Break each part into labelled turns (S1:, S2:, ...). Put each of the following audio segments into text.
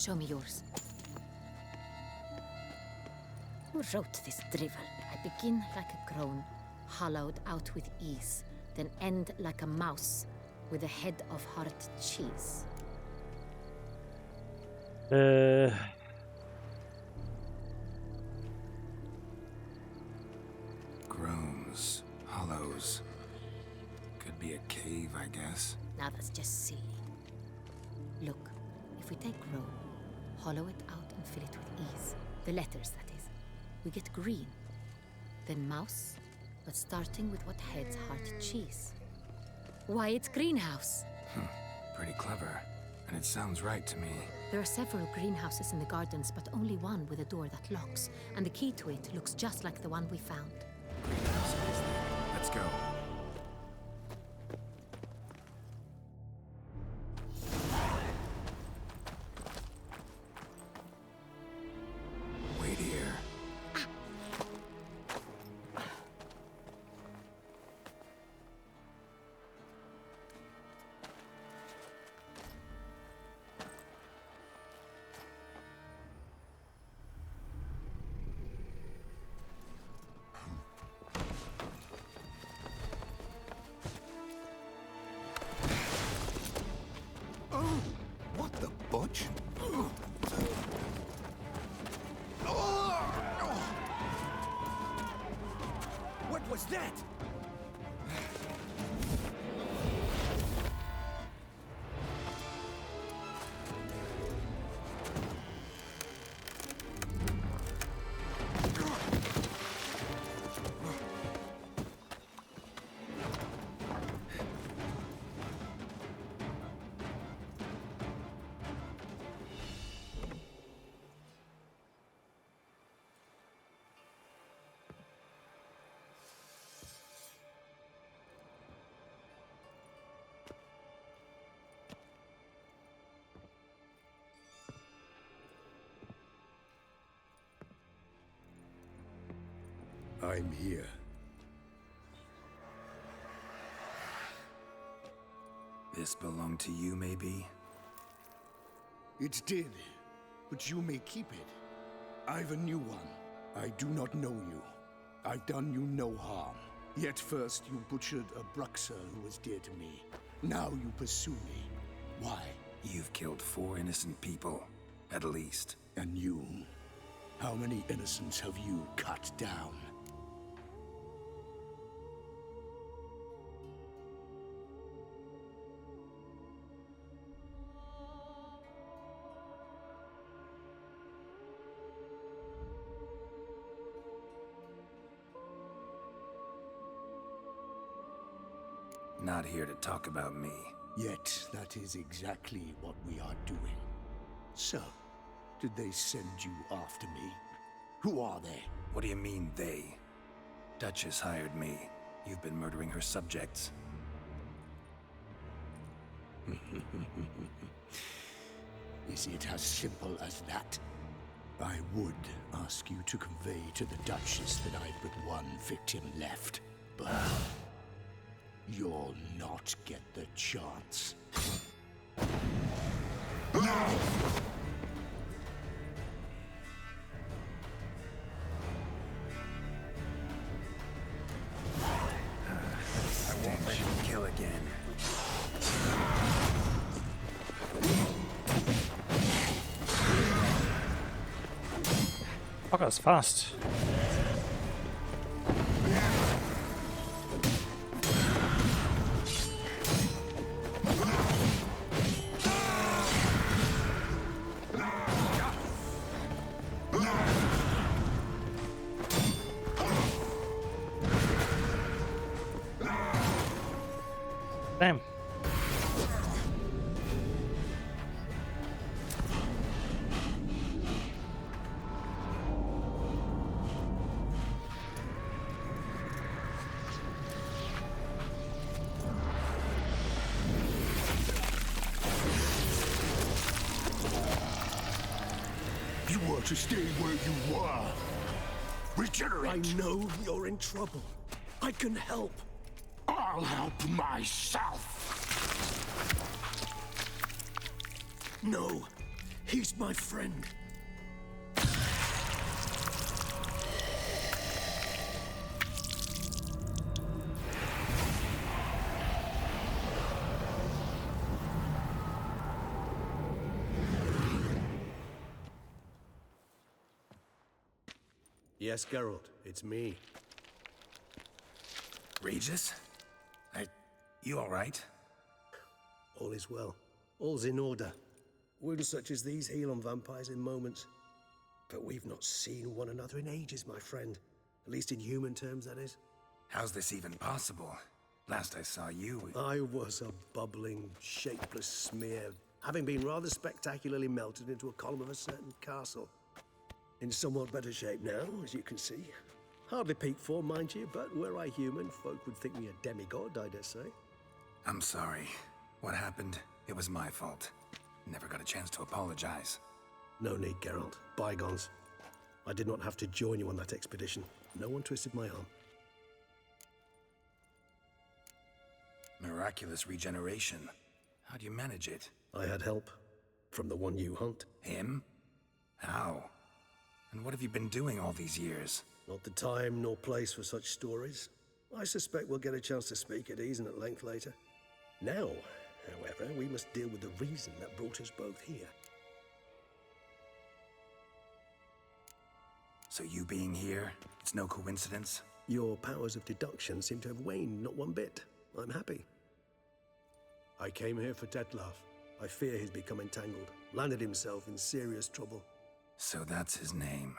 S1: Show me yours. Who wrote this drivel? I begin like a groan, hollowed out with ease, then end like a mouse with a head of hard cheese.
S2: Groans, hollows. Could be a cave, I guess.
S1: Now that's just silly. Look, if we take groan, hollow it out and fill it with ease, the letters that is, we get green. Then mouse, but starting with what heads hard cheese. Why, it's greenhouse.
S2: Pretty clever. And it sounds right to me.
S1: There are several greenhouses in the gardens, but only one with a door that locks, and the key to it looks just like the one we found.
S2: Greenhouse it is then. Let's go. Wait here.
S3: What the butch? What was that? I'm here.
S2: This belonged to you, maybe?
S3: It did, but you may keep it. I've a new one. I do not know you. I've done you no harm. Yet first you butchered a Bruxer who was dear to me. Now you pursue me. Why?
S2: You've killed 4 innocent people, at least.
S3: And you? How many innocents have you cut down?
S2: Not here to talk about me.
S3: Yet that is exactly what we are doing. So, did they send you after me? Who are they?
S2: What do you mean, they? Duchess hired me. You've been murdering her subjects.
S3: Is it as simple as that? I would ask you to convey to the Duchess that I've but one victim left, but you'll not get the chance.
S2: I won't let you kill again.
S4: Fuck, that's fast. Damn.
S3: You were to stay where you were. Regenerate.
S5: I know you're in trouble. I can help.
S3: I'll help myself.
S5: No, He's my friend.
S6: Yes, Geralt, it's me.
S2: Regis? You alright?
S6: All is well. All's in order. Wounds such as these heal on vampires in moments. But we've not seen one another in ages, my friend. At least in human terms, that is.
S2: How's this even possible? Last I saw you...
S6: I was a bubbling, shapeless smear, having been rather spectacularly melted into a column of a certain castle. In somewhat better shape now, as you can see. Hardly peak form, mind you, but were I human, folk would think me a demigod, I dare say.
S2: I'm sorry. What happened? It was my fault. Never got a chance to apologize.
S6: No need, Geralt. Bygones. I did not have to join you on that expedition. No one twisted my arm.
S2: Miraculous regeneration. How do you manage it?
S6: I had help. From the one you hunt.
S2: Him? How? And what have you been doing all these years?
S6: Not the time nor place for such stories. I suspect we'll get a chance to speak at ease and at length later. Now, however, we must deal with the reason that brought us both here.
S2: So you being here, it's no coincidence?
S6: Your powers of deduction seem to have waned not one bit. I'm happy. I came here for Detlef. I fear he's become entangled, landed himself in serious trouble.
S2: So that's his name.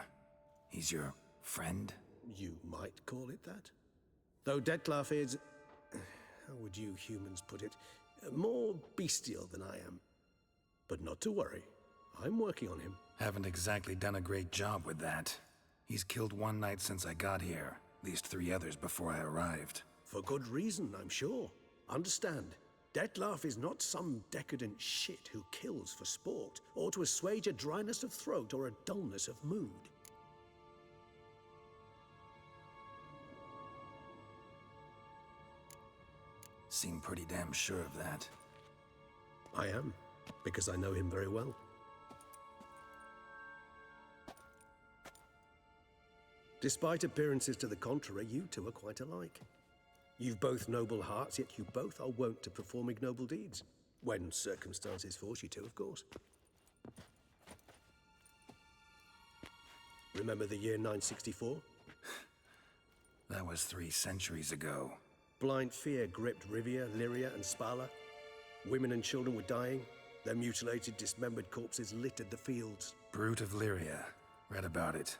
S2: He's your friend?
S6: You might call it that. Though Detlef is... how would you humans put it? More bestial than I am. But not to worry. I'm working on him.
S2: Haven't exactly done a great job with that. He's killed one knight since I got here. At least 3 others before I arrived.
S6: For good reason, I'm sure. Understand, Detlef is not some decadent shit who kills for sport, or to assuage a dryness of throat or a dullness of mood.
S2: Seem pretty damn sure of that.
S6: I am, because I know him very well. Despite appearances to the contrary, you two are quite alike. You've both noble hearts, yet you both are wont to perform ignoble deeds. When circumstances force you to, of course. Remember the year 964?
S2: That was 3 centuries ago.
S6: Blind fear gripped Rivia, Lyria, and Spala. Women and children were dying. Their mutilated, dismembered corpses littered the fields.
S2: Brute of Lyria. Read about it.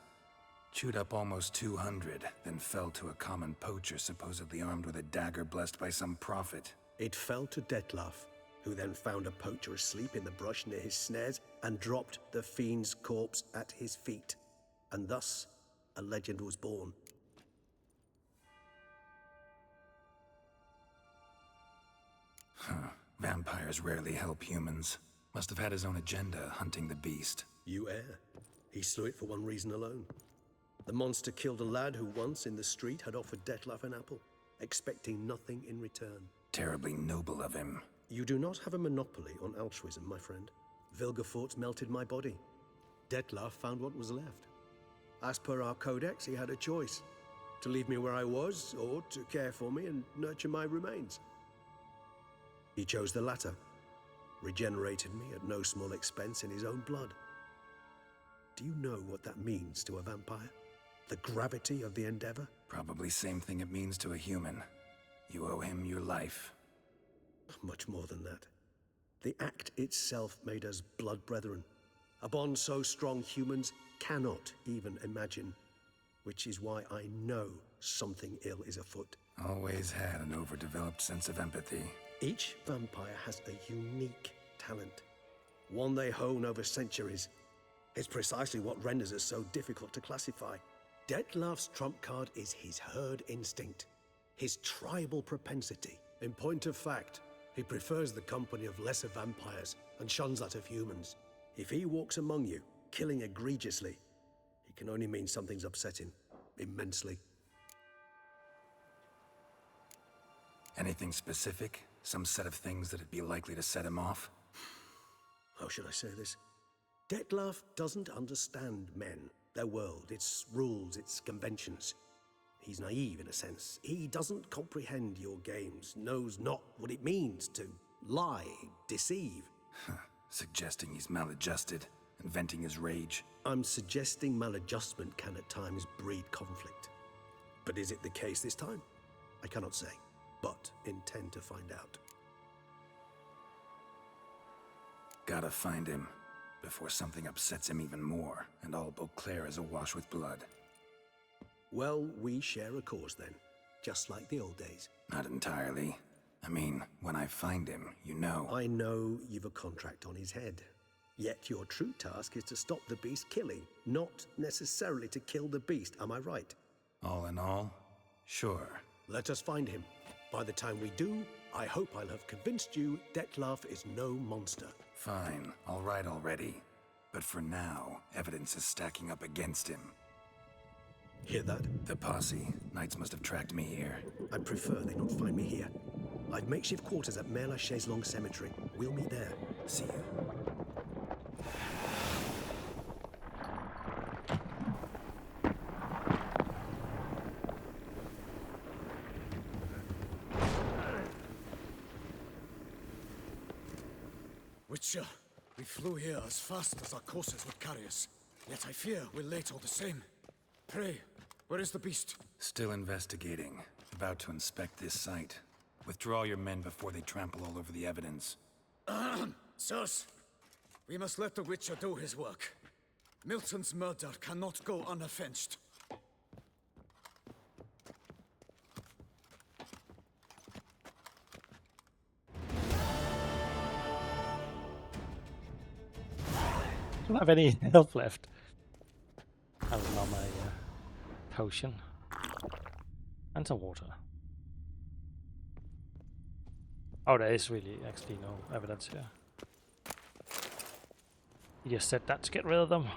S2: Chewed up almost 200, then fell to a common poacher supposedly armed with a dagger blessed by some prophet.
S6: It fell to Detlef, who then found a poacher asleep in the brush near his snares and dropped the fiend's corpse at his feet. And thus, a legend was born.
S2: Vampires rarely help humans. Must have had his own agenda, hunting the beast.
S6: You err. He slew it for one reason alone. The monster killed a lad who once, in the street, had offered Detlef an apple, expecting nothing in return.
S2: Terribly noble of him.
S6: You do not have a monopoly on altruism, my friend. Vilgefortz melted my body. Detlef found what was left. As per our codex, he had a choice. To leave me where I was, or to care for me and nurture my remains. He chose the latter. Regenerated me at no small expense in his own blood. Do you know what that means to a vampire? The gravity of the endeavor?
S2: Probably same thing it means to a human. You owe him your life.
S6: Much more than that. The act itself made us blood brethren. A bond so strong humans cannot even imagine. Which is why I know something ill is afoot.
S2: Always had an overdeveloped sense of empathy.
S6: Each vampire has a unique talent. One they hone over centuries. It's precisely what renders us so difficult to classify. Detlef's trump card is his herd instinct, his tribal propensity. In point of fact, he prefers the company of lesser vampires and shuns that of humans. If he walks among you, killing egregiously, it can only mean something's upset him, immensely.
S2: Anything specific? Some set of things that'd be likely to set him off?
S6: How should I say this? Detlef doesn't understand men, their world, its rules, its conventions. He's naive in a sense. He doesn't comprehend your games, knows not what it means to lie, deceive.
S2: Suggesting he's maladjusted and venting his rage.
S6: I'm suggesting maladjustment can at times breed conflict. But is it the case this time? I cannot say, but intend to find out.
S2: Gotta find him before something upsets him even more and all Beauclair is awash with blood.
S6: Well, we share a cause then, just like the old days.
S2: Not entirely. I mean, when I find him, you know.
S6: I know you've a contract on his head. Yet your true task is to stop the beast killing, not necessarily to kill the beast, am I right?
S2: All in all, sure.
S6: Let us find him. By the time we do, I hope I'll have convinced you Detlef is no monster.
S2: Fine, all right already. But for now, evidence is stacking up against him.
S6: Hear that?
S2: The posse. Knights must have tracked me here.
S6: I prefer they not find me here. I've makeshift quarters at Mère Lachaise Long Cemetery. We'll meet there.
S2: See you.
S5: Witcher, we flew here as fast as our courses would carry us. Yet I fear we're late all the same. Pray, where is the beast?
S2: Still investigating. About to inspect this site. Withdraw your men before they trample all over the evidence.
S5: Sirs, we must let the Witcher do his work. Milton's murder cannot go unavenged.
S4: Don't have any health left. I will not my potion and some water. Oh, there is really actually no evidence here. You just said that to get rid of them.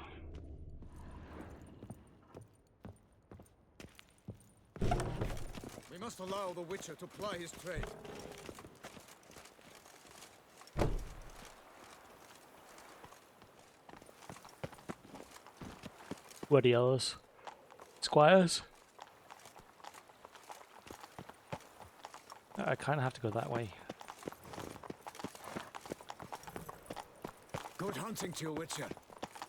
S5: We must allow the Witcher to ply his trade.
S4: Where are the others? Squires? I kind of have to go that way.
S5: Good hunting to you, Witcher.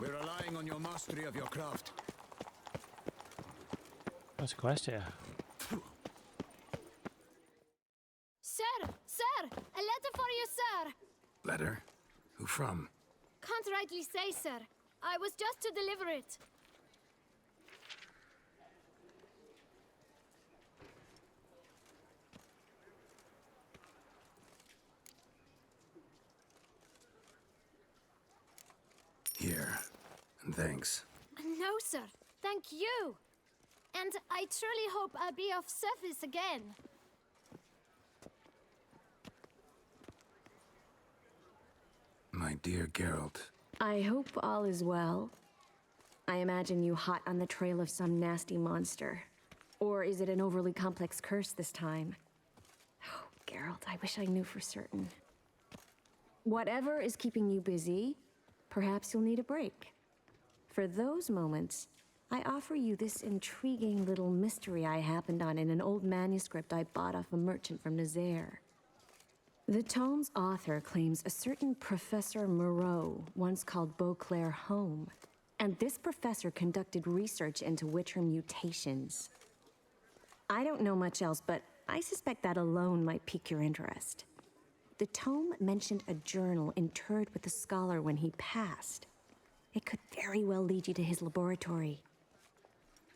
S5: We're relying on your mastery of your craft.
S4: What's the quest here?
S1: Sir! Sir! A letter for you, sir!
S2: Letter? Who from?
S1: Can't rightly say, sir. I was just to deliver it.
S2: Here. And thanks.
S1: No, sir. Thank you. And I truly hope I'll be of service again.
S2: My dear Geralt.
S7: I hope all is well. I imagine you hot on the trail of some nasty monster. Or is it an overly complex curse this time? Oh, Geralt, I wish I knew for certain. Whatever is keeping you busy, perhaps you'll need a break. For those moments, I offer you this intriguing little mystery I happened on in an old manuscript I bought off a merchant from Nazaire. The tome's author claims a certain Professor Moreau once called Beauclair home, and this professor conducted research into Witcher mutations. I don't know much else, but I suspect that alone might pique your interest. The tome mentioned a journal interred with the scholar when he passed. It could very well lead you to his laboratory.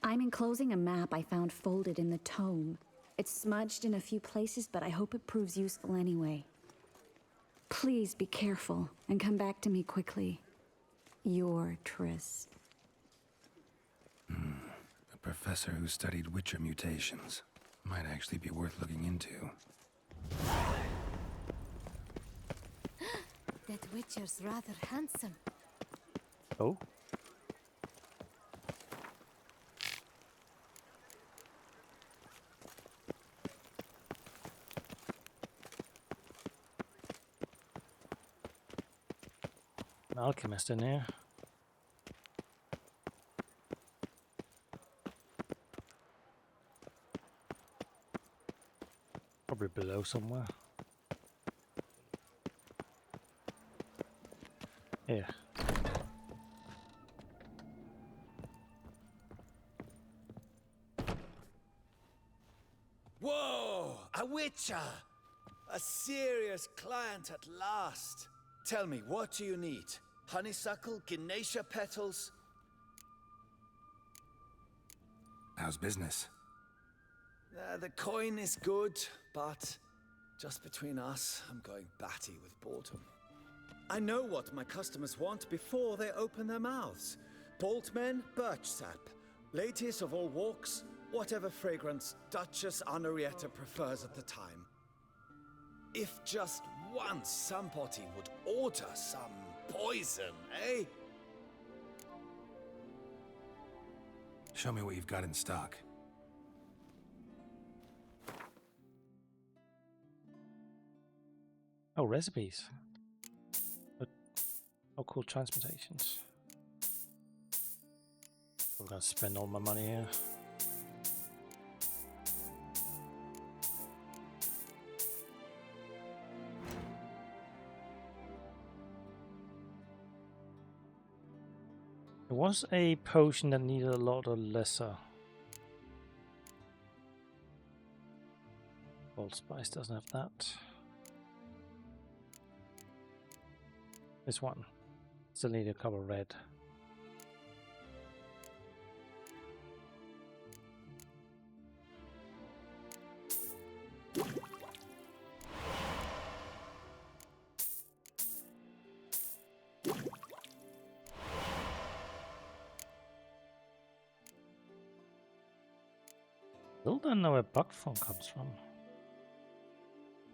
S7: I'm enclosing a map I found folded in the tome. It's smudged in a few places, but I hope it proves useful anyway. Please be careful and come back to me quickly. Your Triss.
S2: A professor who studied Witcher mutations. Might actually be worth looking into.
S1: That Witcher's rather handsome.
S4: Oh. An alchemist in here. Probably below somewhere. Here.
S8: Whoa! A witcher! A serious client at last. Tell me, what do you need? Honeysuckle, Ginacia petals?
S2: How's business?
S8: The coin is good, but just between us, I'm going batty with boredom. I know what my customers want before they open their mouths. Boltmen, birch sap. Ladies of all walks, whatever fragrance Duchess Henrietta prefers at the time. If just once somebody would order some poison, eh?
S2: Show me what you've got in stock.
S4: Oh, recipes. But, oh, cool transmutations. I'm gonna spend all my money here. There was a potion that needed a lot of lesser. Old Spice doesn't have that. This one. Still need a couple red. Still don't know where Buckthorn comes from.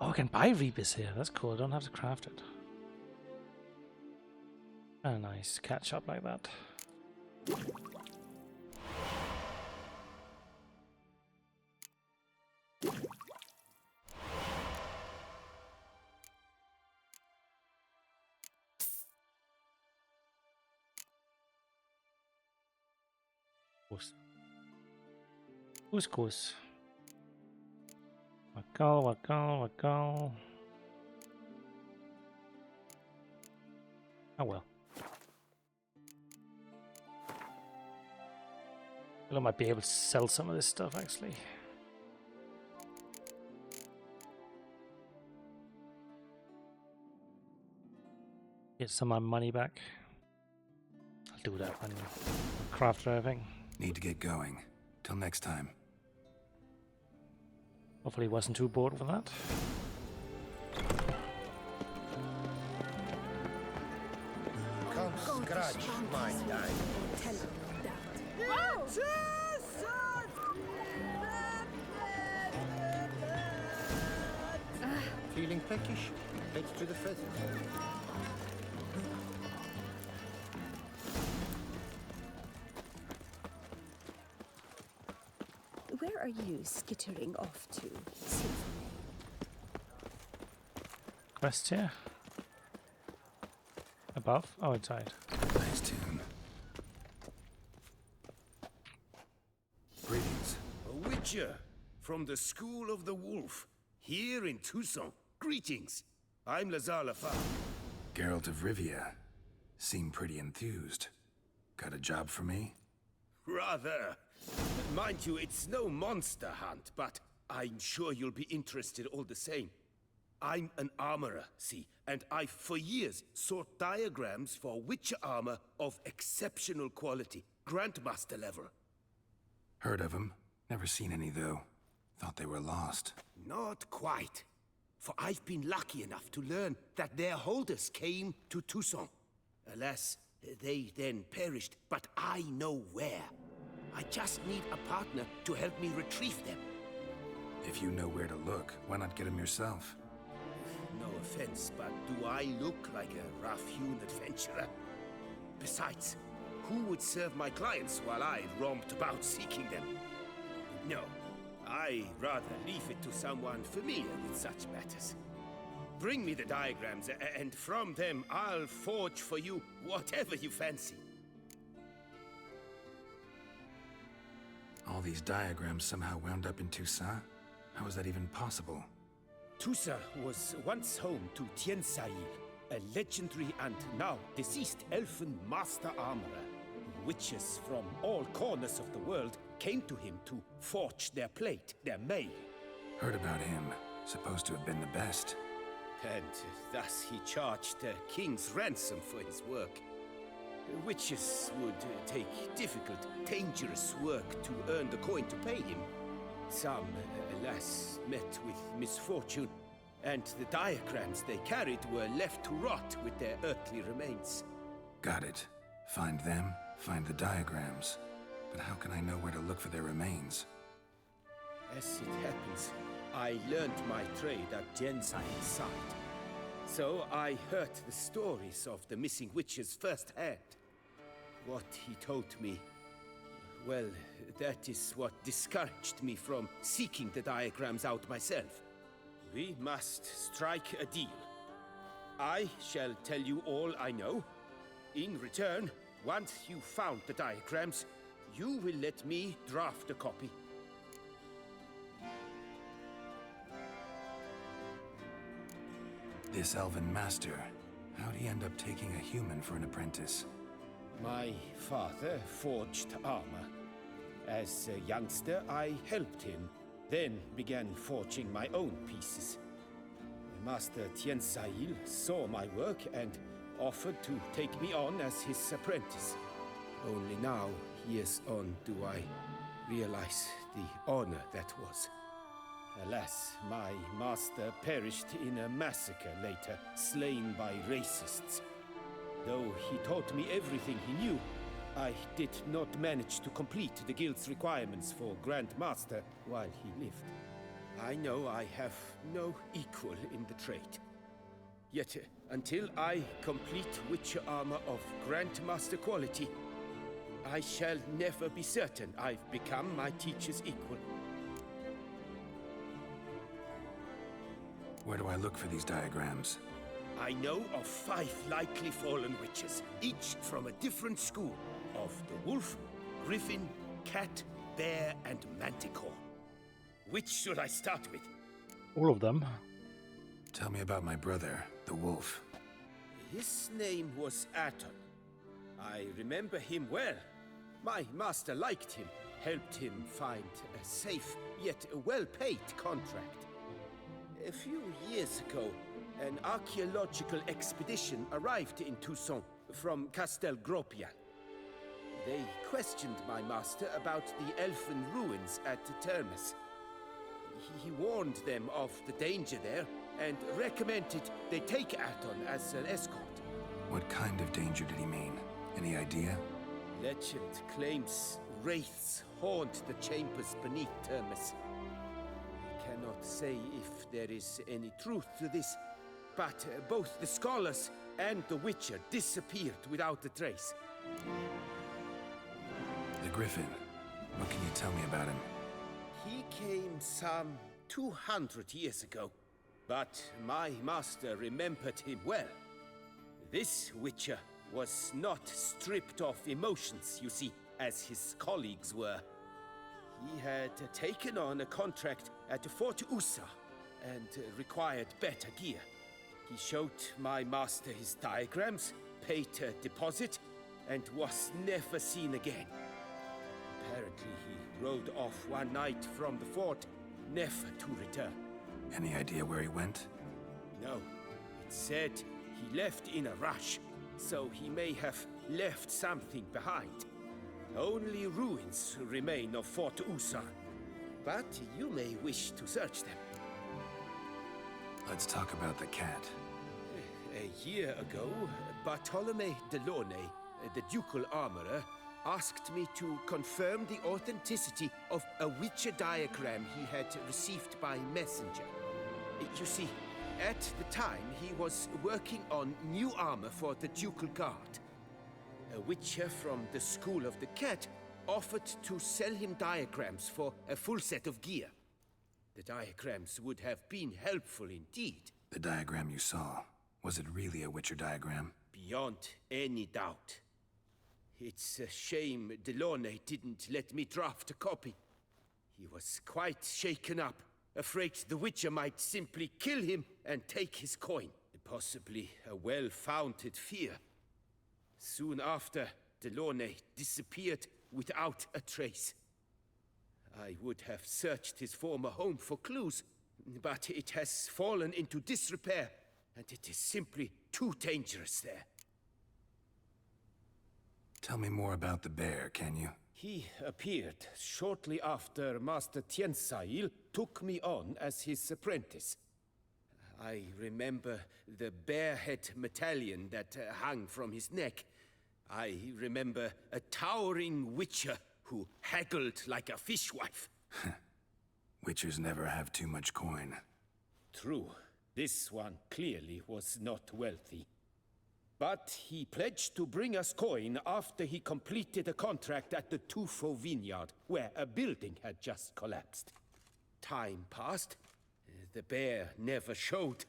S4: Oh, I can buy Rebus here. That's cool. I don't have to craft it. A nice catch up like that. Couscous. Wakal. Oh well. I might be able to sell some of this stuff actually. Get some of my money back. I'll do that when I craft everything.
S2: Need to get going. Till next time.
S4: Hopefully he wasn't too bored for that.
S6: Come scratch my diamond.
S7: Tell him that.
S9: Feeling peckish? Head to the pheasant.
S10: Where are you skittering off to, Symphony?
S4: Quest here. Above? Oh, inside.
S2: Nice tune. Greetings.
S11: A witcher from the School of the Wolf, here in Tucson. Greetings. I'm Lazar Lafar.
S2: Geralt of Rivia. Seem pretty enthused. Got a job for me?
S11: Rather. Mind you, it's no monster hunt, but I'm sure you'll be interested all the same. I'm an armorer, see, and I've for years sought diagrams for witcher armor of exceptional quality, Grandmaster level.
S2: Heard of them. Never seen any, though. Thought they were lost.
S11: Not quite. For I've been lucky enough to learn that their holders came to Tucson. Alas, they then perished, but I know where. I just need a partner to help me retrieve them.
S2: If you know where to look, why not get them yourself?
S11: No offense, but do I look like a rough-hewn adventurer? Besides, who would serve my clients while I romped about seeking them? No, I'd rather leave it to someone familiar with such matters. Bring me the diagrams, and from them I'll forge for you whatever you fancy.
S2: All these diagrams somehow wound up in Toussaint? How is that even possible?
S11: Tusa was once home to Tiensail, a legendary and now deceased elfin master armorer. Witches from all corners of the world came to him to forge their plate, their mail.
S2: Heard about him. Supposed to have been the best.
S11: And thus he charged a king's ransom for his work. Witches would take difficult, dangerous work to earn the coin to pay him. Some, alas, met with misfortune, and the diagrams they carried were left to rot with their earthly remains.
S2: Got it. Find them, find the diagrams. But how can I know where to look for their remains?
S11: As it happens, I learned my trade at Jensine's side. So I heard the stories of the missing witches firsthand. What he told me, well, that is what discouraged me from seeking the diagrams out myself. We must strike a deal. I shall tell you all I know. In return, once you found the diagrams, you will let me draft a copy.
S2: This elven master, how'd he end up taking a human for an apprentice?
S11: My father forged armor. As a youngster, I helped him, then began forging my own pieces. Master Tiensail saw my work and offered to take me on as his apprentice. Only now, years on, do I realize the honor that was. Alas, my master perished in a massacre later, slain by racists. Though he taught me everything he knew, I did not manage to complete the guild's requirements for Grand Master while he lived. I know I have no equal in the trade. Yet, until I complete Witcher armor of Grand Master quality, I shall never be certain I've become my teacher's equal.
S2: Where do I look for these diagrams?
S11: I know of 5 likely fallen witches, each from a different school of the wolf, griffin, cat, bear, and manticore. Which should I start with?
S4: All of them.
S2: Tell me about my brother, the wolf.
S11: His name was Aton. I remember him well. My master liked him, helped him find a safe, yet well-paid contract. A few years ago, an archaeological expedition arrived in Toussaint from Castel Gropian. They questioned my master about the elfin ruins at Termes. He warned them of the danger there and recommended they take Aton as an escort.
S2: What kind of danger did he mean? Any idea?
S11: Legend claims wraiths haunt the chambers beneath Termes. I cannot say if there is any truth to this, but both the scholars and the Witcher disappeared without a trace.
S2: The Griffin. What can you tell me about him?
S11: He came some 200 years ago, but my master remembered him well. This Witcher was not stripped of emotions, you see, as his colleagues were. He had taken on a contract at Fort Usa and required better gear. He showed my master his diagrams, paid a deposit, and was never seen again. Apparently, he rode off one night from the fort, never to return.
S2: Any idea where he went?
S11: No. It said he left in a rush, so he may have left something behind. Only ruins remain of Fort Usa, but you may wish to search them.
S2: Let's talk about the cat.
S11: A year ago, Bartolome Delaunay, the ducal armorer, asked me to confirm the authenticity of a Witcher diagram he had received by messenger. You see, at the time he was working on new armor for the ducal guard. A Witcher from the School of the Cat offered to sell him diagrams for a full set of gear. The diagrams would have been helpful indeed.
S2: The diagram you saw, was it really a Witcher diagram?
S11: Beyond any doubt. It's a shame Delaunay didn't let me draft a copy. He was quite shaken up afraid the Witcher might simply kill him and take his coin. Possibly a well-founded fear. Soon after, Delaunay disappeared without a trace. I would have searched his former home for clues, but it has fallen into disrepair, and it is simply too dangerous there.
S2: Tell me more about the bear, can you?
S11: He appeared shortly after Master Tiensail took me on as his apprentice. I remember the bear-head medallion that hung from his neck. I remember a towering witcher who haggled like a fishwife.
S2: Witchers never have too much coin.
S11: True. This one clearly was not wealthy. But he pledged to bring us coin after he completed a contract at the Tufo vineyard, where a building had just collapsed. Time passed. The bear never showed,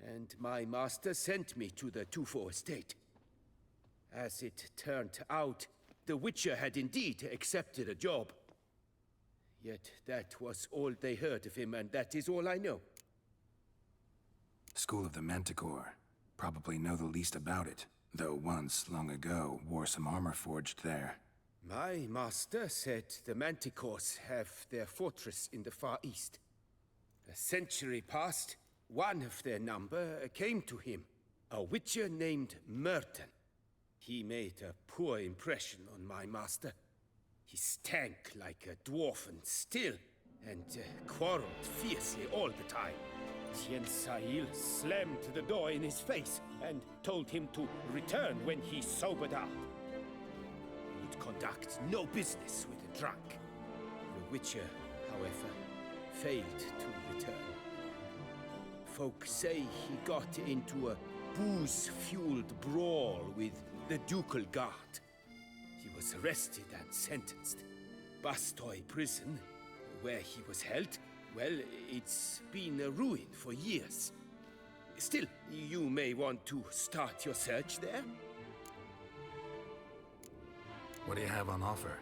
S11: and my master sent me to the Tufo estate. As it turned out, the Witcher had indeed accepted a job. Yet that was all they heard of him, and that is all I know.
S2: School of the Manticore. Probably know the least about it, though once, long ago, wore some armor forged there.
S11: My master said the Manticores have their fortress in the Far East. A century passed, one of their number came to him, a witcher named Merton. He made a poor impression on my master. He stank like a dwarfen still, and quarreled fiercely all the time. Tiensail slammed the door in his face and told him to return when he sobered up. He would conduct no business with a drunk. The Witcher, however, failed to return. Folk say he got into a booze-fueled brawl with the ducal guard. He was arrested and sentenced. Bastoy prison, where he was held, well, it's been a ruin for years. Still, you may want to start your search there.
S2: What do you have on offer?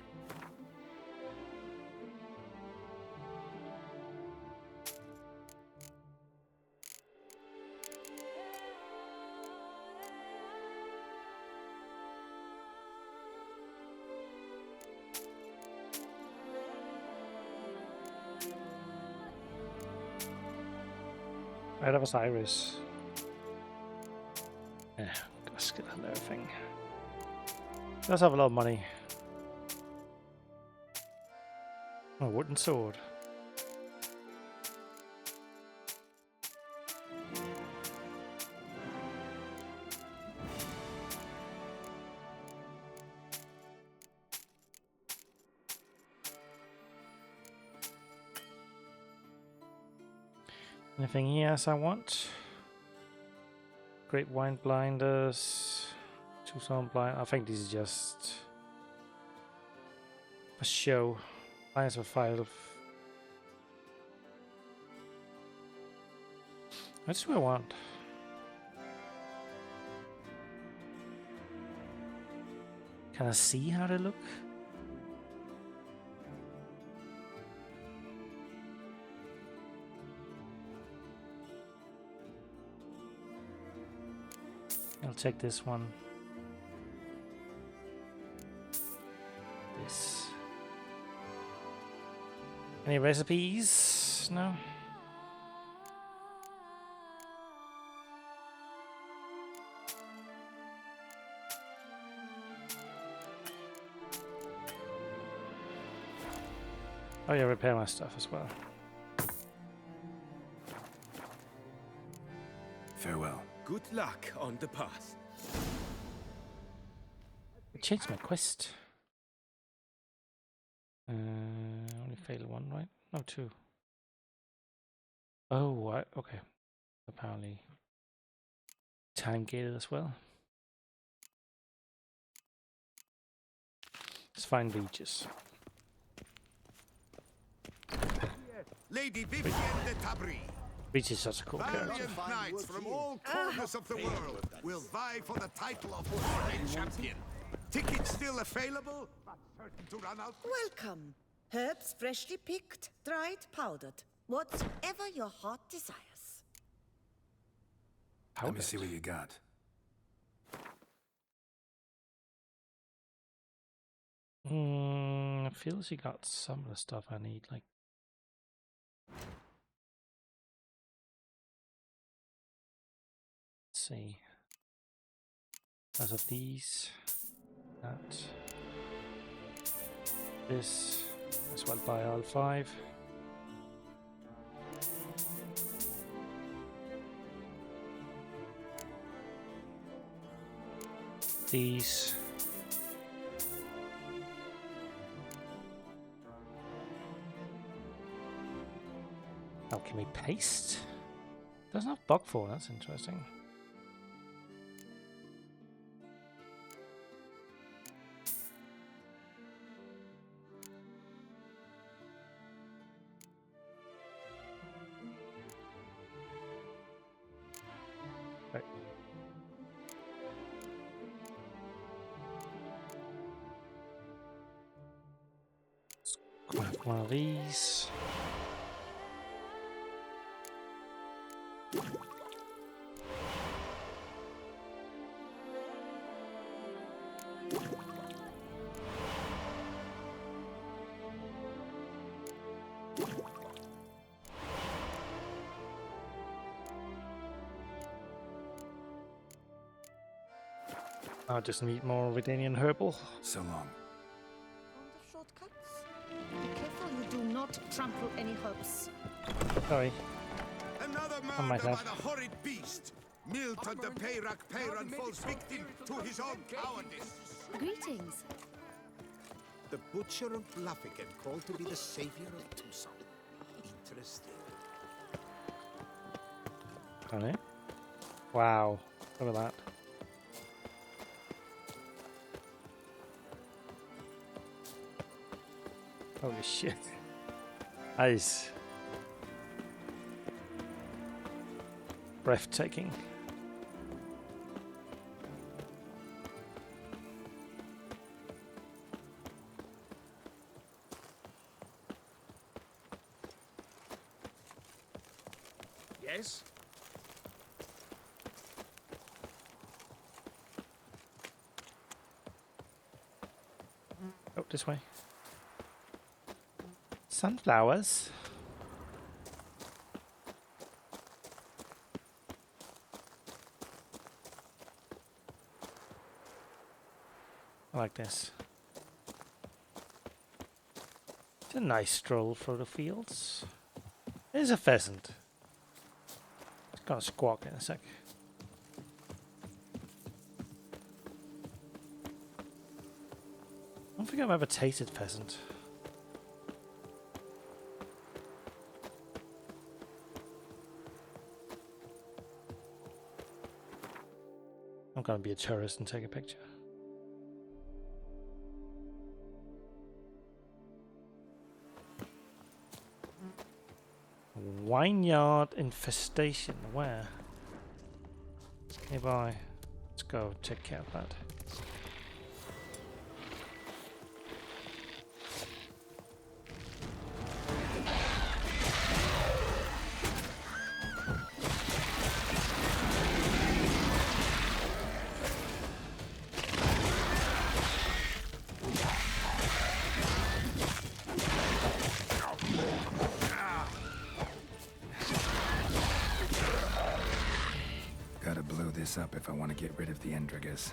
S4: Right, that was Iris. Yeah, let's get another thing. Let's have a lot of money. A wooden sword. Anything else I want? Great wine blinders. Choose on blind. I think this is just a show. Blinds for 5. That's what I want. Can I see how they look? I'll take this one. This. Any recipes? No. Oh yeah, repair my stuff as well.
S2: Farewell.
S11: Good luck on the path.
S4: I changed my quest. Only failed one, right? No, 2. Oh, okay. Apparently time gated as well. Let's find beaches.
S12: Lady Vivienne de Tabry.
S4: Beach is such a cool character.
S12: Valiant knights from all corners of the world will vie for the title of Foreign Champion. Tickets still available, but certain to run out.
S10: Welcome. Herbs freshly picked, dried, powdered. Whatever your heart desires.
S2: Let me see what you got.
S4: I feel she got some of the stuff I need, like. Let's see. As of these, that, this, as well buy all 5. These. Alchemy paste. Doesn't have bug for, that's interesting. Right. Let's craft one of these. I just need more Redanian herbal.
S2: So long.
S10: Shortcuts? Be careful you do not trample any herbs.
S4: Sorry.
S12: Another
S4: I might
S12: murder by
S4: have.
S12: the horrid beast. Milton the Peyrak Peyran falls victim to his own cowardice.
S1: Greetings.
S9: The Butcher of Bluffigan called to be the savior of Tucson. Interesting.
S4: Alright. Wow. Look at that. Holy shit. Nice. Breathtaking.
S9: Yes?
S4: Oh, this way. Sunflowers. I like this. It's a nice stroll through the fields. There's a pheasant. It's gonna squawk in a sec. I don't think I've ever tasted pheasant. I'm gonna be a tourist and take a picture. Vineyard infestation. Where? Nearby. Let's go take care of that.
S2: Gotta blow this up if I want to get rid of the Endrigas.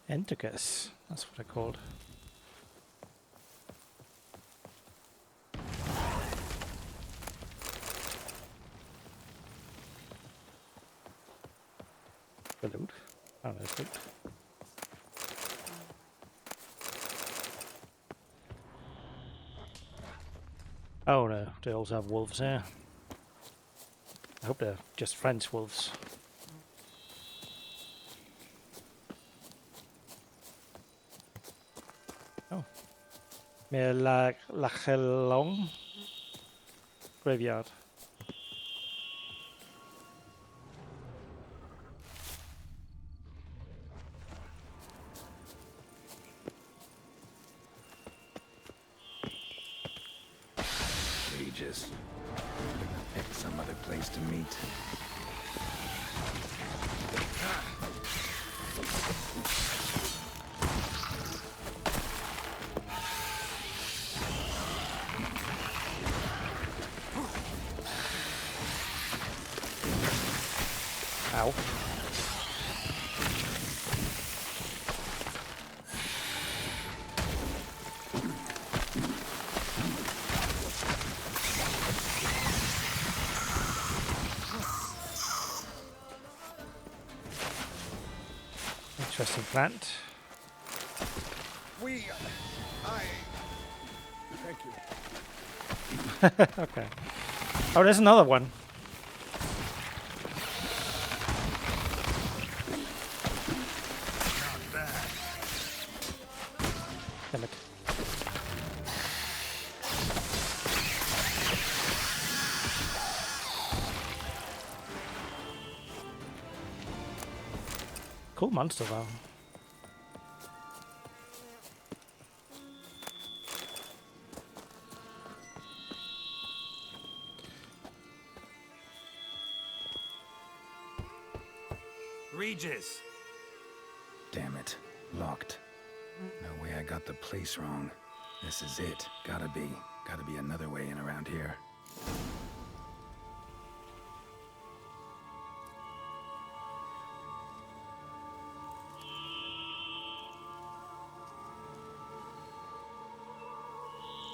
S4: Endrigas. That's what they're called. The loot. Oh, there's loot. Oh no, they also have wolves here. I hope they're just French wolves. Oh. Near La Chelong graveyard.
S2: Ages. Pick some other place to meet.
S4: Ow. Interesting plant.
S5: Thank you.
S4: Okay. Oh, there's another one. Damn it. Cool monster though.
S2: Regis! Damn it. Locked. No way I got the place wrong. This is it. Gotta be another way in around here.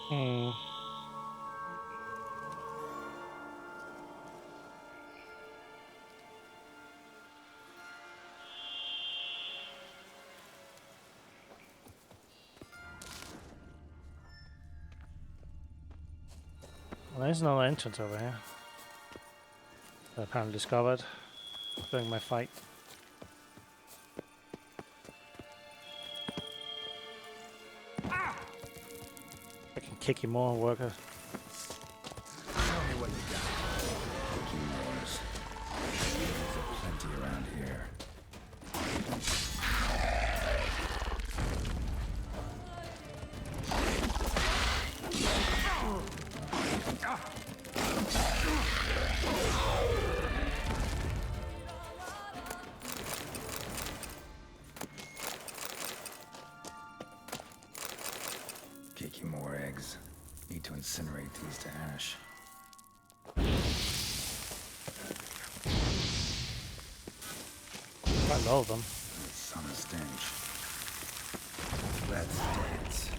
S4: Hmm. Well, there's another entrance over here. I apparently discovered during my fight. I can kick you more, worker.
S2: Tell me what you got. Kicking yours. There's plenty around here. Kicking more eggs. Need to incinerate these to ash.
S4: Quite low of them.
S2: Summer stench. Let's dance.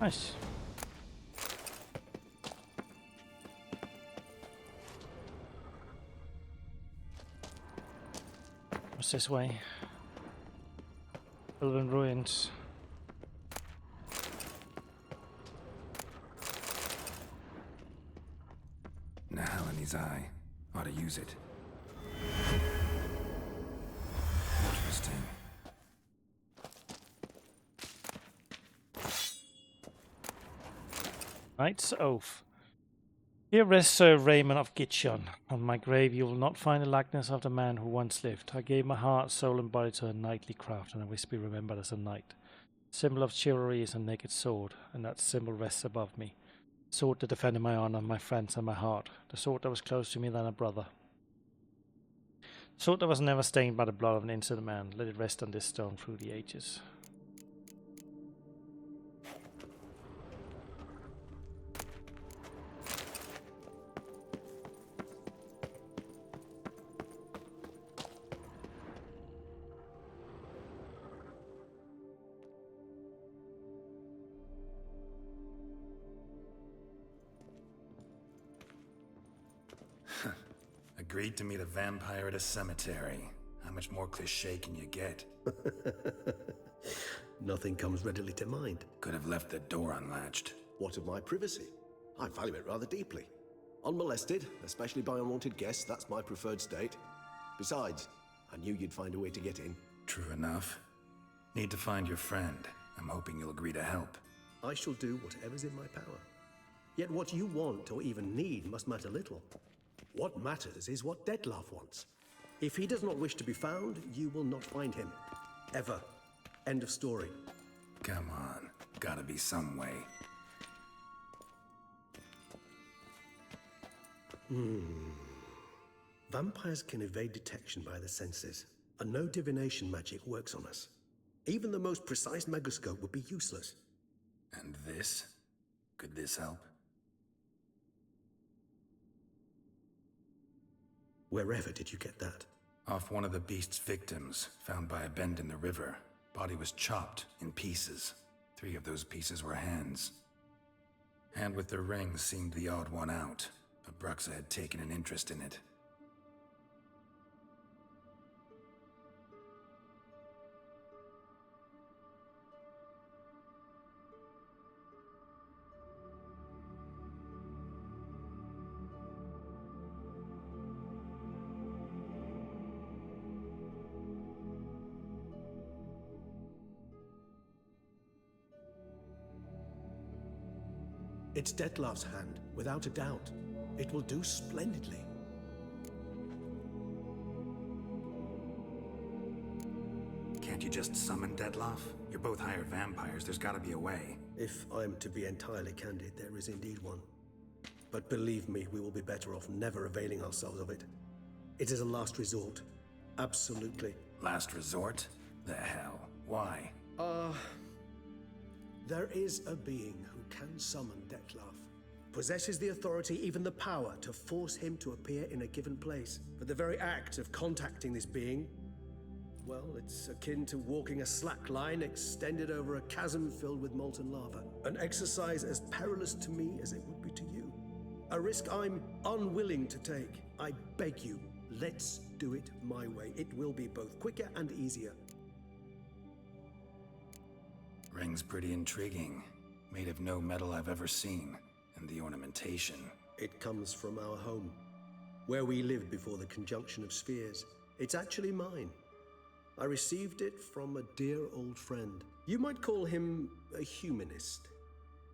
S4: Nice. What's this way? Elven ruins.
S2: Nahalani's eye. Ought to use it. Interesting.
S4: Knight's Oath. Here rests Sir Raymond of Gitchon. On my grave you will not find the likeness of the man who once lived. I gave my heart, soul and body to a knightly craft, and I wish to be remembered as a knight. Symbol of chivalry is a naked sword, and that symbol rests above me. Sword that defended my honor, my friends, and my heart. The sword that was close to me than a brother. Sword that was never stained by the blood of an innocent man. Let it rest on this stone through the ages.
S2: Agreed to meet a vampire at a cemetery. How much more cliché can you get?
S6: Nothing comes readily to mind.
S2: Could have left the door unlatched.
S6: What of my privacy? I value it rather deeply. Unmolested, especially by unwanted guests, that's my preferred state. Besides, I knew you'd find a way to get in.
S2: True enough. Need to find your friend. I'm hoping you'll agree to help.
S6: I shall do whatever's in my power. Yet what you want or even need must matter little. What matters is what Detlef wants. If he does not wish to be found, you will not find him. Ever. End of story.
S2: Come on. Gotta be some way.
S6: Vampires can evade detection by the senses, and no divination magic works on us. Even the most precise megascope would be useless.
S2: And this? Could this help?
S6: Wherever did you get that?
S2: Off one of the beast's victims, found by a bend in the river. Body was chopped in pieces. 3 of those pieces were hands. Hand with the ring seemed the odd one out. Abruxa had taken an interest in it.
S6: It's Dettlaff's hand, without a doubt. It will do splendidly.
S2: Can't you just summon Dettlaff? You're both hired vampires, there's gotta be a way.
S6: If I'm to be entirely candid, there is indeed one. But believe me, we will be better off never availing ourselves of it. It is a last resort. Absolutely.
S2: Last resort? The hell? Why?
S6: There is a being who can summon Dettlaff. Possesses the authority, even the power, to force him to appear in a given place. But the very act of contacting this being, well, it's akin to walking a slack line extended over a chasm filled with molten lava. An exercise as perilous to me as it would be to you. A risk I'm unwilling to take. I beg you, let's do it my way. It will be both quicker and easier.
S2: Ring's pretty intriguing. Made of no metal I've ever seen. And the ornamentation.
S6: It comes from our home, where we lived before the conjunction of spheres. It's actually mine. I received it from a dear old friend. You might call him a humanist.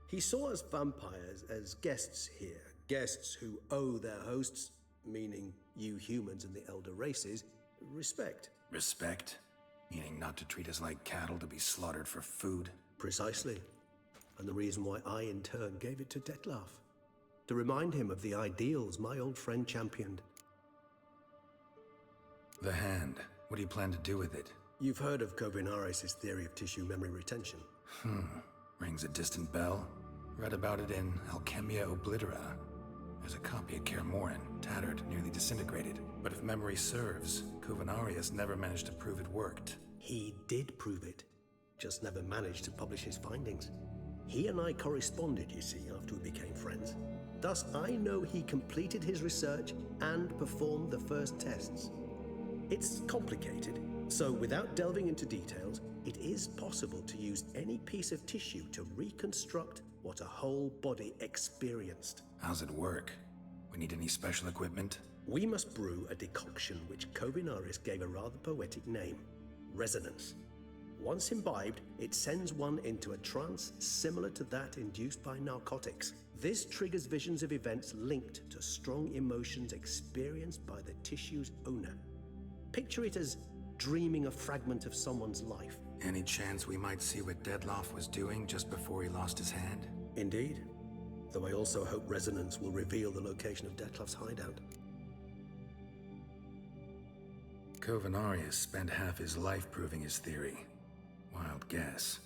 S6: He saw us vampires as guests here. Guests who owe their hosts, meaning you humans and the elder races, respect.
S2: Respect? Meaning not to treat us like cattle to be slaughtered for food?
S6: Precisely. And the reason why I, in turn, gave it to Dettlaff. To remind him of the ideals my old friend championed.
S2: The hand. What do you plan to do with it?
S6: You've heard of Kovinaris' theory of tissue memory retention.
S2: Rings a distant bell. Read about it in Alchemia Oblitera. There's a copy at Kaer Morhen, tattered, nearly disintegrated. But if memory serves, Kovinaris never managed to prove it worked.
S6: He did prove it, just never managed to publish his findings. He and I corresponded, you see, after we became friends. Thus, I know he completed his research and performed the first tests. It's complicated, so without delving into details, it is possible to use any piece of tissue to reconstruct what a whole body experienced.
S2: How's it work? We need any special equipment?
S6: We must brew a decoction which Kovinaris gave a rather poetic name, resonance. Once imbibed, it sends one into a trance similar to that induced by narcotics. This triggers visions of events linked to strong emotions experienced by the tissue's owner. Picture it as dreaming a fragment of someone's life.
S2: Any chance we might see what Dettlaff was doing just before he lost his hand?
S6: Indeed. Though I also hope resonance will reveal the location of Dettlaff's hideout.
S2: Kovinaris spent half his life proving his theory. Wild guess.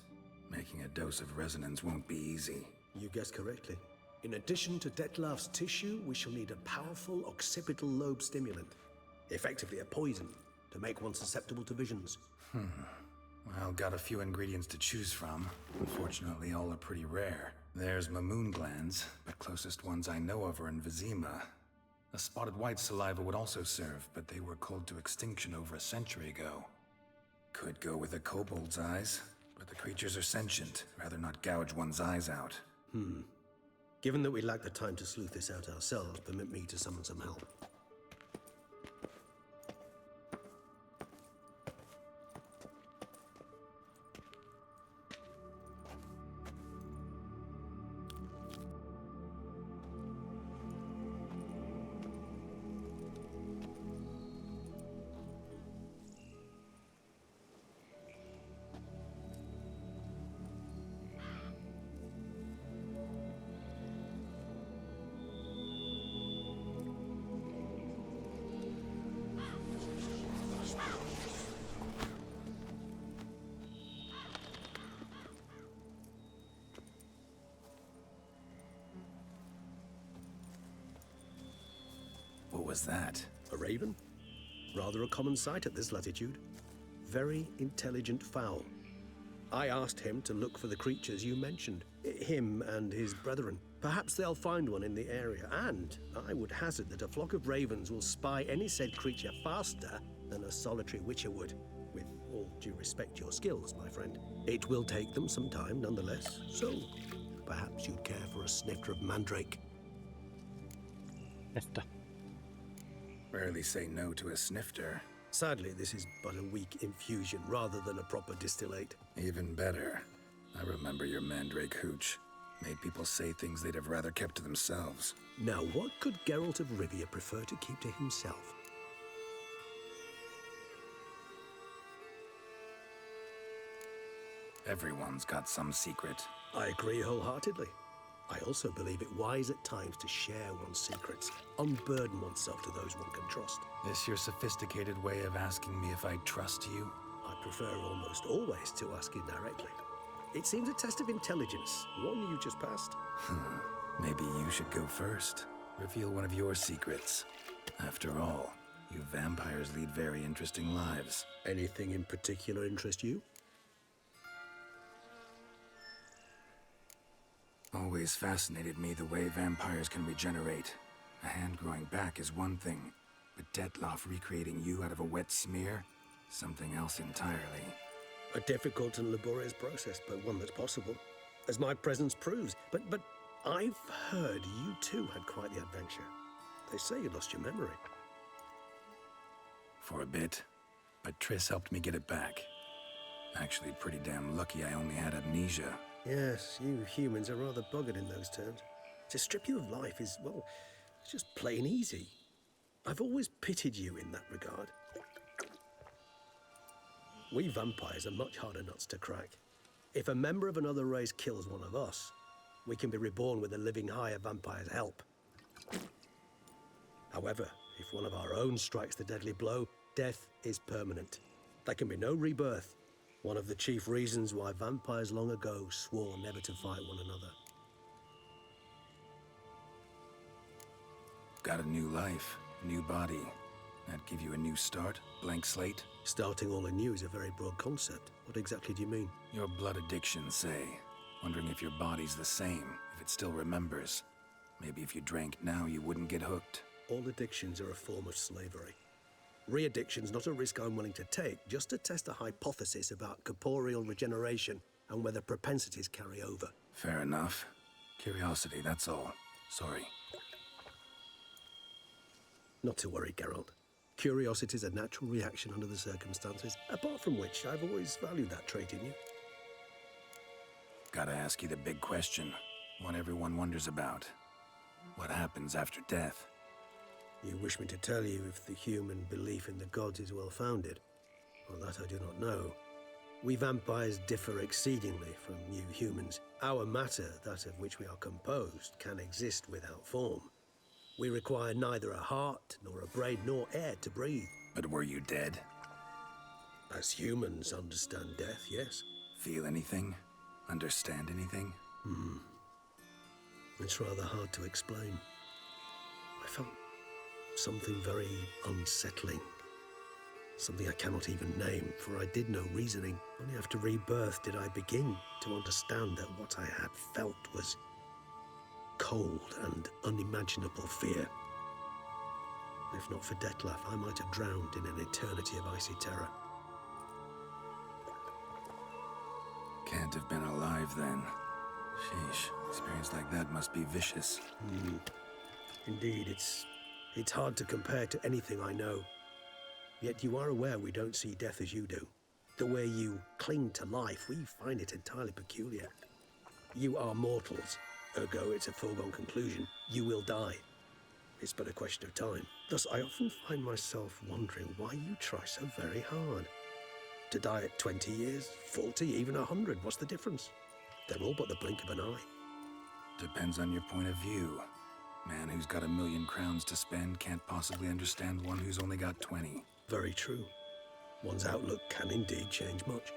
S2: Making a dose of resonance won't be easy.
S6: You guessed correctly. In addition to Dettlaff's tissue, we shall need a powerful occipital lobe stimulant. Effectively a poison, to make one susceptible to visions.
S2: Well, got a few ingredients to choose from. Unfortunately, all are pretty rare. There's Mamoon glands, but closest ones I know of are in Vizima. A spotted white saliva would also serve, but they were cold to extinction over a century ago. Could go with a kobold's eyes, but the creatures are sentient. Rather not gouge one's eyes out.
S6: Given that we lack the time to sleuth this out ourselves, permit me to summon some help.
S2: What was that?
S6: A raven? Rather a common sight at this latitude. Very intelligent fowl. I asked him to look for the creatures you mentioned. Him and his brethren. Perhaps they'll find one in the area, and I would hazard that a flock of ravens will spy any said creature faster than a solitary witcher would. With all due respect to your skills, my friend. It will take them some time, nonetheless, so perhaps you'd care for a snifter of mandrake.
S4: Snifter.
S2: Rarely say no to a snifter.
S6: Sadly, this is but a weak infusion rather than a proper distillate.
S2: Even better. I remember your mandrake hooch. Made people say things they'd have rather kept to themselves.
S6: Now, what could Geralt of Rivia prefer to keep to himself?
S2: Everyone's got some secret.
S6: I agree wholeheartedly. I also believe it wise at times to share one's secrets, unburden oneself to those one can trust.
S2: This your sophisticated way of asking me if I trust you?
S6: I prefer almost always to ask indirectly. It seems a test of intelligence, one you just passed.
S2: Maybe you should go first. Reveal one of your secrets. After all, you vampires lead very interesting lives.
S6: Anything in particular interest you?
S2: Always fascinated me the way vampires can regenerate. A hand growing back is one thing, but Detloff recreating you out of a wet smear? Something else entirely.
S6: A difficult and laborious process, but one that's possible, as my presence proves. But I've heard you too had quite the adventure. They say you lost your memory.
S2: For a bit, but Triss helped me get it back. Actually, pretty damn lucky I only had amnesia.
S6: Yes, you humans are rather buggered in those terms. To strip you of life is, well, it's just plain easy. I've always pitied you in that regard. We vampires are much harder nuts to crack. If a member of another race kills one of us, we can be reborn with a living higher vampire's help. However, if one of our own strikes the deadly blow, death is permanent. There can be no rebirth. One of the chief reasons why vampires long ago swore never to fight one another.
S2: Got a new life, new body. That give you a new start? Blank slate?
S6: Starting all anew is a very broad concept. What exactly do you mean?
S2: Your blood addiction, say. Wondering if your body's the same, if it still remembers. Maybe if you drank now, you wouldn't get hooked.
S6: All addictions are a form of slavery. Re-addiction's not a risk I'm willing to take, just to test a hypothesis about corporeal regeneration and whether propensities carry over.
S2: Fair enough. Curiosity, that's all. Sorry.
S6: Not to worry, Geralt. Curiosity is a natural reaction under the circumstances, apart from which I've always valued that trait in you.
S2: Gotta ask you the big question. One everyone wonders about. What happens after death?
S6: You wish me to tell you if the human belief in the gods is well-founded? Well, that I do not know. We vampires differ exceedingly from you humans. Our matter, that of which we are composed, can exist without form. We require neither a heart, nor a brain, nor air to breathe.
S2: But were you dead?
S6: As humans understand death, yes.
S2: Feel anything? Understand anything?
S6: It's rather hard to explain. I felt something very unsettling. Something I cannot even name, for I did no reasoning. Only after rebirth did I begin to understand that what I had felt was cold and unimaginable fear. If not for Detlaff, I might have drowned in an eternity of icy terror.
S2: Can't have been alive then. Sheesh, experience like that must be vicious.
S6: Indeed, it's hard to compare to anything I know. Yet you are aware we don't see death as you do. The way you cling to life, we find it entirely peculiar. You are mortals, ergo it's a foregone conclusion. You will die. It's but a question of time. Thus, I often find myself wondering why you try so very hard. To die at 20 years, 40, even 100, what's the difference? They're all but the blink of an eye.
S2: Depends on your point of view. Man who's got 1,000,000 crowns to spend can't possibly understand one who's only got 20.
S6: Very true. One's outlook can indeed change much.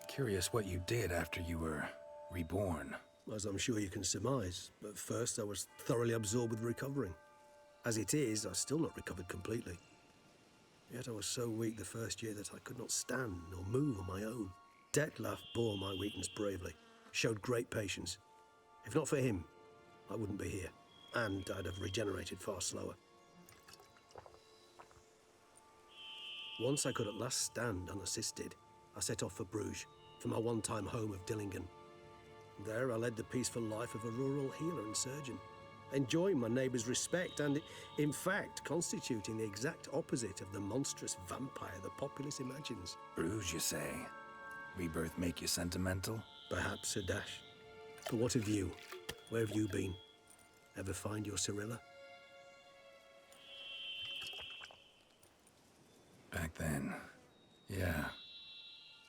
S2: Curious what you did after you were reborn.
S6: As I'm sure you can surmise, but first I was thoroughly absorbed with recovering. As it is, I've still not recovered completely. Yet I was so weak the first year that I could not stand or move on my own. Detlef bore my weakness bravely, showed great patience. If not for him, I wouldn't be here, and I'd have regenerated far slower. Once I could at last stand unassisted, I set off for Bruges, for my one-time home of Dillingen. There I led the peaceful life of a rural healer and surgeon, enjoying my neighbours' respect and, in fact, constituting the exact opposite of the monstrous vampire the populace imagines.
S2: Bruges, you say? Rebirth make you sentimental?
S6: Perhaps a dash. But what of you? Where have you been? Ever find your Cyrilla?
S2: Back then, yeah.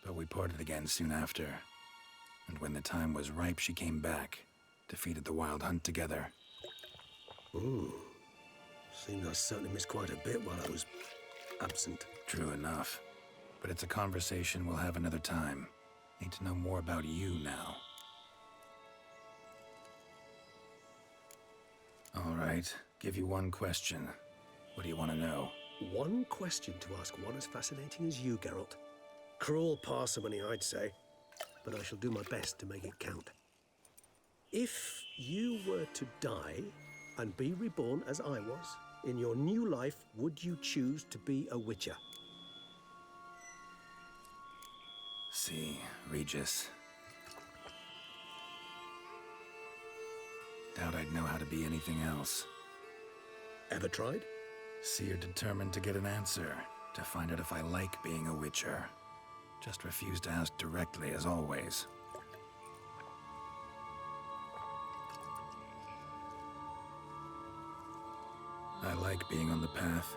S2: But we parted again soon after. And when the time was ripe, she came back, defeated the Wild Hunt together.
S6: Ooh. Seems I certainly missed quite a bit while I was absent.
S2: True enough. But it's a conversation we'll have another time. Need to know more about you now. All right, give you one question. What do you want to know?
S6: One question to ask one as fascinating as you, Geralt. Cruel parsimony, I'd say, but I shall do my best to make it count. If you were to die and be reborn as I was, in your new life, would you choose to be a witcher?
S2: See, Regis. Doubt I'd know how to be anything else.
S6: Ever tried?
S2: See, you're determined to get an answer, to find out if I like being a witcher. Just refuse to ask directly, as always. I like being on the path.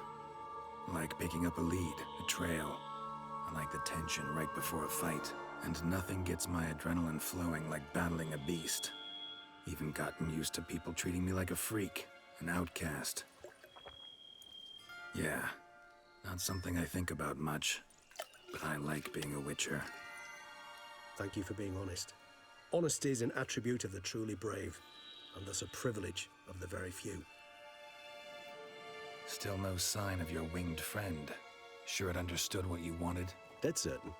S2: I like picking up a lead, a trail. I like the tension right before a fight. And nothing gets my adrenaline flowing like battling a beast. Even gotten used to people treating me like a freak, an outcast. Yeah, not something I think about much, but I like being a witcher.
S6: Thank you for being honest. Honesty is an attribute of the truly brave, and thus a privilege of the very few.
S2: Still no sign of your winged friend. Sure it understood what you wanted?
S6: Dead certain.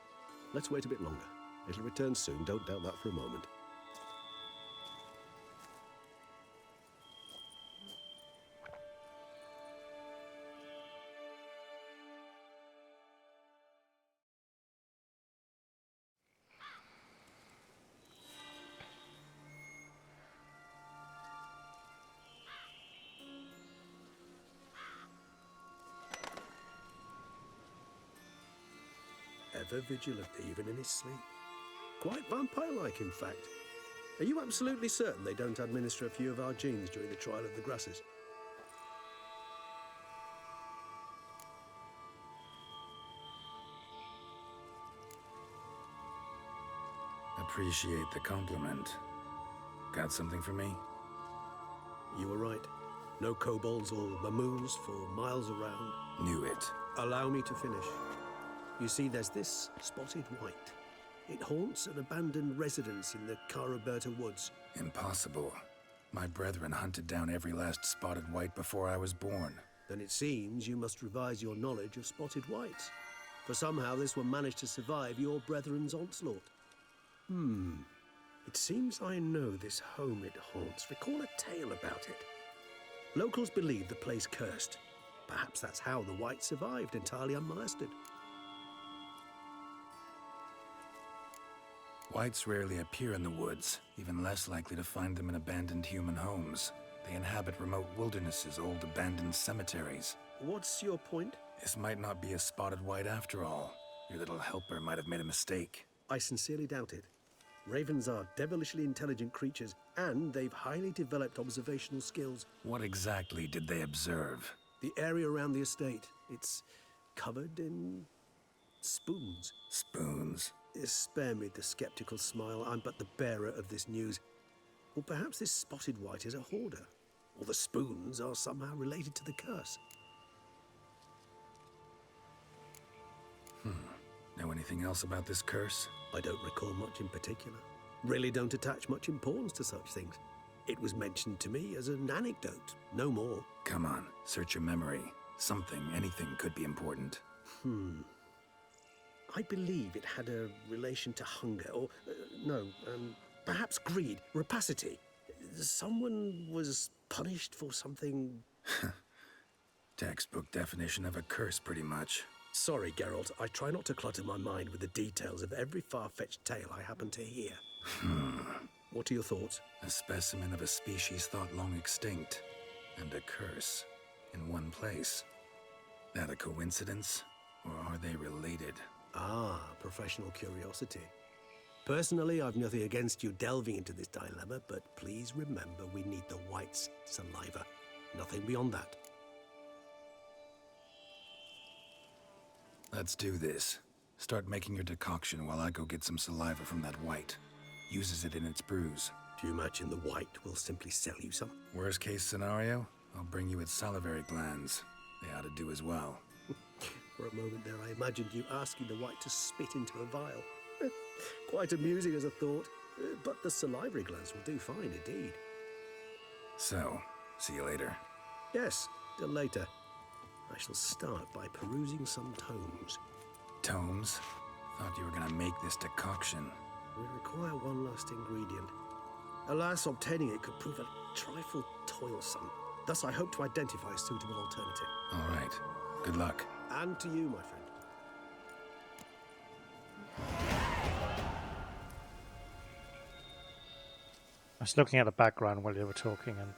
S6: Let's wait a bit longer. It'll return soon, don't doubt that for a moment. Ever vigilant, even in his sleep. Quite vampire-like, in fact. Are you absolutely certain they don't administer a few of our genes during the trial of the grasses?
S2: Appreciate the compliment. Got something for me?
S6: You were right. No kobolds or mamoons for miles around.
S2: Knew it.
S6: Allow me to finish. You see, there's this spotted white. It haunts an abandoned residence in the Caraberta woods.
S2: Impossible. My brethren hunted down every last spotted white before I was born.
S6: Then it seems you must revise your knowledge of spotted whites. For somehow this one managed to survive your brethren's onslaught. It seems I know this home it haunts. Recall a tale about it. Locals believe the place cursed. Perhaps that's how the white survived entirely unmolested.
S2: Whites rarely appear in the woods, even less likely to find them in abandoned human homes. They inhabit remote wildernesses, old abandoned cemeteries.
S6: What's your point?
S2: This might not be a spotted white after all. Your little helper might have made a mistake.
S6: I sincerely doubt it. Ravens are devilishly intelligent creatures, and they've highly developed observational skills.
S2: What exactly did they observe?
S6: The area around the estate. It's covered in spoons.
S2: Spoons?
S6: Spare me the skeptical smile. I'm but the bearer of this news. Or perhaps this spotted white is a hoarder. Or the spoons are somehow related to the curse.
S2: Know anything else about this curse?
S6: I don't recall much in particular. Really don't attach much importance to such things. It was mentioned to me as an anecdote, no more.
S2: Come on, search your memory. Something, anything could be important.
S6: I believe it had a relation to hunger, or, perhaps greed, rapacity. Someone was punished for something...
S2: Textbook definition of a curse, pretty much.
S6: Sorry, Geralt. I try not to clutter my mind with the details of every far-fetched tale I happen to hear. What are your thoughts?
S2: A specimen of a species thought long extinct, and a curse in one place. That a coincidence, or are they related?
S6: Ah, professional curiosity. Personally, I've nothing against you delving into this dilemma, but please remember we need the white's saliva. Nothing beyond that.
S2: Let's do this. Start making your decoction while I go get some saliva from that white. Uses it in its brews.
S6: Do you imagine the white will simply sell you some?
S2: Worst case scenario, I'll bring you its salivary glands. They ought to do as well.
S6: For a moment there, I imagined you asking the white to spit into a vial. Quite amusing as a thought, but the salivary glands will do fine indeed.
S2: So, see you later.
S6: Yes, till later. I shall start by perusing some tomes.
S2: Tomes? Thought you were gonna make this decoction.
S6: We require one last ingredient. Alas, obtaining it could prove a trifle toilsome. Thus, I hope to identify a suitable alternative.
S2: All right. Good luck.
S6: And to you, my friend.
S4: I was looking at the background while you were talking, and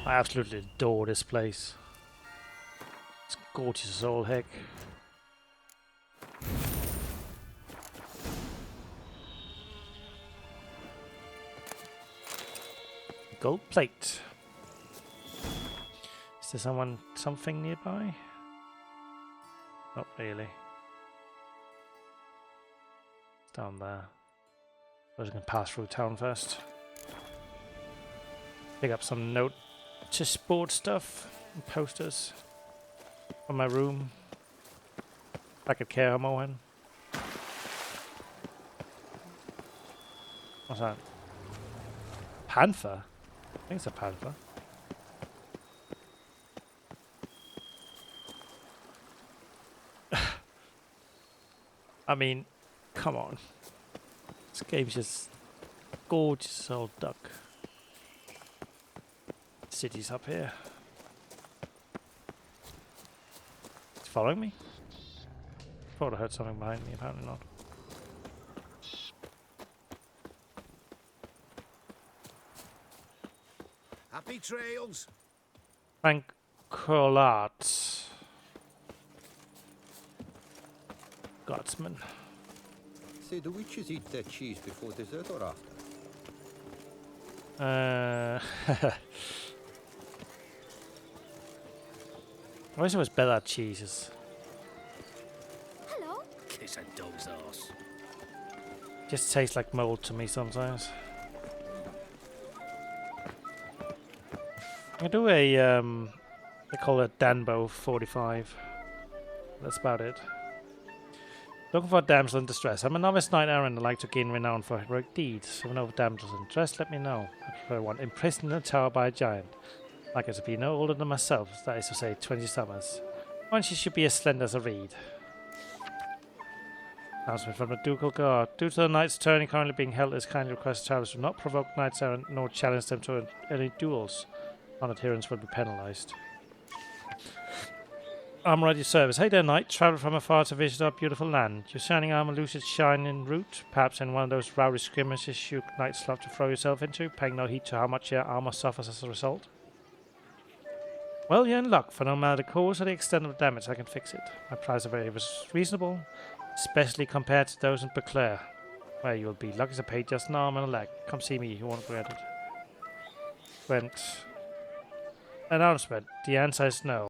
S4: I absolutely adore this place. It's gorgeous as all heck. Gold plate. Is there something nearby? Not really. It's down there. I was going to pass through town first. Pick up some notice board stuff and posters from my room. Back at Care Mohan. What's that? Panther? I think it's a panther. I mean, come on. This game's just gorgeous old duck. City's up here. It's following me? Thought I heard something behind me, apparently not.
S12: Happy trails.
S4: Frank Collat. Guardsman.
S13: Say, do witches eat their cheese before dessert or after?
S4: I wish it was better cheeses.
S10: Hello?
S11: Kiss a dog's arse.
S4: Just tastes like mold to me sometimes. I do a they call it Danbo 45. That's about it. Looking for a damsel in distress. I'm a novice knight errant and like to gain renown for heroic deeds. If you know of damsels in distress, let me know. I prefer one imprisoned in a tower by a giant. Like her to be no older than myself, that is to say 20 summers. One she should be as slender as a reed. Announcement from the Ducal Guard. Due to the knight's tourney currently being held, it is kindly requested travelers do not provoke knights errant nor challenge them to any duels. Non-adherents will be penalized. Armor at your service. Hey there, knight. Travel from afar to visit our beautiful land. Your shining armor loses its shine en route. Perhaps in one of those rowdy skirmishes you knights love to throw yourself into, paying no heed to how much your armor suffers as a result. Well, you're in luck, for no matter the cause or the extent of the damage, I can fix it. My prices are very reasonable, especially compared to those in Beclair, where you'll be lucky to pay just an arm and a leg. Come see me, you won't regret it. Announcement. The answer is no.